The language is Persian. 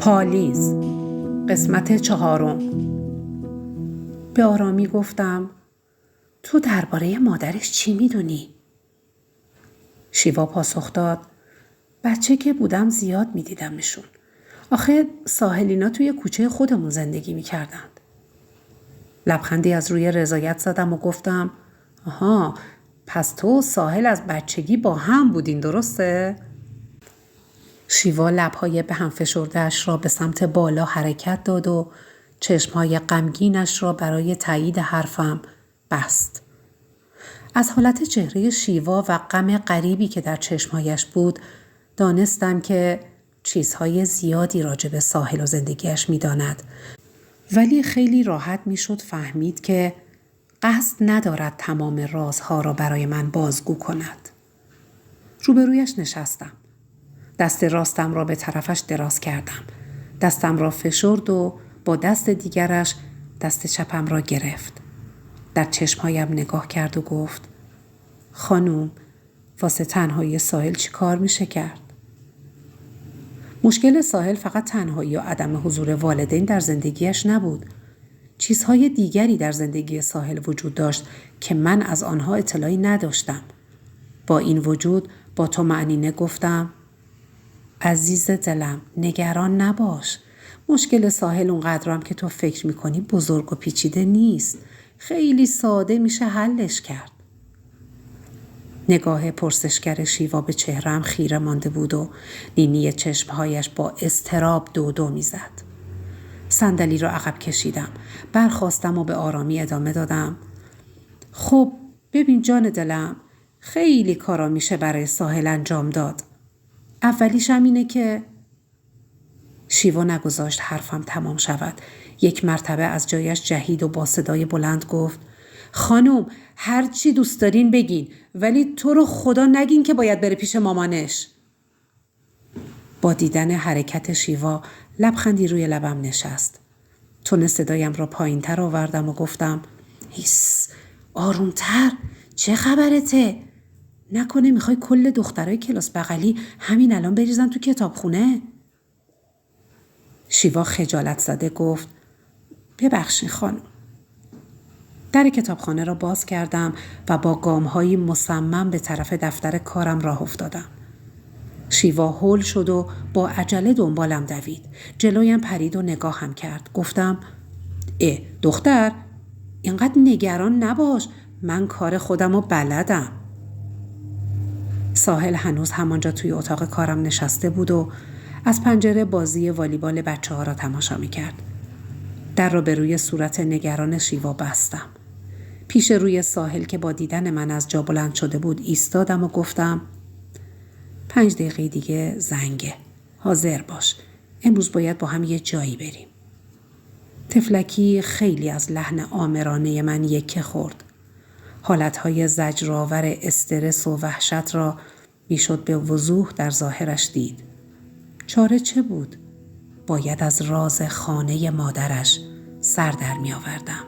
پالیز، قسمت 4. به آرامی گفتم: تو درباره مادرش چی میدونی؟ شیوا پاسخ داد: بچه که بودم زیاد میدیدمشون. آخه ساحلینا توی کوچه خودمون زندگی میکردند. لبخندی از روی رضایت زدم و گفتم: آها، پس تو و ساحل از بچگی با هم بودین، درسته؟ شیوا لبهای به هم فشرده‌اش را به سمت بالا حرکت داد و چشمهای غمگینش را برای تایید حرفم بست. از حالت چهره شیوا و غم غریبی که در چشمهایش بود دانستم که چیزهای زیادی راجع به ساحل و زندگیش می‌داند، ولی خیلی راحت میشد فهمید که قصد ندارد تمام رازها را برای من بازگو کند. روبرویش نشستم. دست راستم را به طرفش دراز کردم. دستم را فشرد و با دست دیگرش دست چپم را گرفت. در چشمهایم نگاه کرد و گفت: خانوم، واسه تنهایی ساحل چی کار میشه کرد؟ مشکل ساحل فقط تنهایی و عدم حضور والدین در زندگیش نبود. چیزهای دیگری در زندگی ساحل وجود داشت که من از آنها اطلاعی نداشتم. با این وجود با طمأنینه گفتم: عزیز دلم، نگران نباش. مشکل ساحل اونقدرم که تو فکر میکنی بزرگ و پیچیده نیست. خیلی ساده میشه حلش کرد. نگاه پرسشگر شیوا به چهرم خیره مانده بود و نینی چشمهایش با اضطراب دو میزد. صندلی را عقب کشیدم. برخاستم و به آرامی ادامه دادم: خب ببین جان دلم، خیلی کارا میشه برای ساحل انجام داد. اولیش هم اینه که شیوا نگذاشت حرفم تمام شود. یک مرتبه از جایش جهید و با صدای بلند گفت: خانوم، هر چی دوست دارین بگین، ولی تو رو خدا نگین که باید بره پیش مامانش. با دیدن حرکت شیوا لبخندی روی لبم نشست. تون صدایم را پایین تر آوردم و گفتم: هیس، آرومتر، چه خبرته؟ نکنه میخوای کل دخترای کلاس بغلی همین الان بریزن تو کتابخونه؟ شیوا خجالت زده گفت: ببخشید خانم. در کتابخانه را باز کردم و با گام‌هایی مصمم به طرف دفتر کارم راه افتادم. شیوا هول شد و با عجله دنبالم دوید. جلویم پرید و نگاهم کرد. گفتم: دختر، اینقدر نگران نباش، من کار خودم رو بلدم. ساحل هنوز همانجا توی اتاق کارم نشسته بود و از پنجره بازی والیبال بچه‌ها را تماشا می‌کرد. در را به روی صورت نگران شیوا بستم. پیش روی ساحل که با دیدن من از جا بلند شده بود ایستادم و گفتم: 5 دقیقه دیگه زنگه. حاضر باش. امروز باید با هم یه جایی بریم. تفلکی خیلی از لحن آمرانه من یکه خورد. حالتهای زجرآور استرس و وحشت را میشد به وضوح در ظاهرش دید. چاره چه بود؟ باید از راز خانه مادرش سر در می آوردم.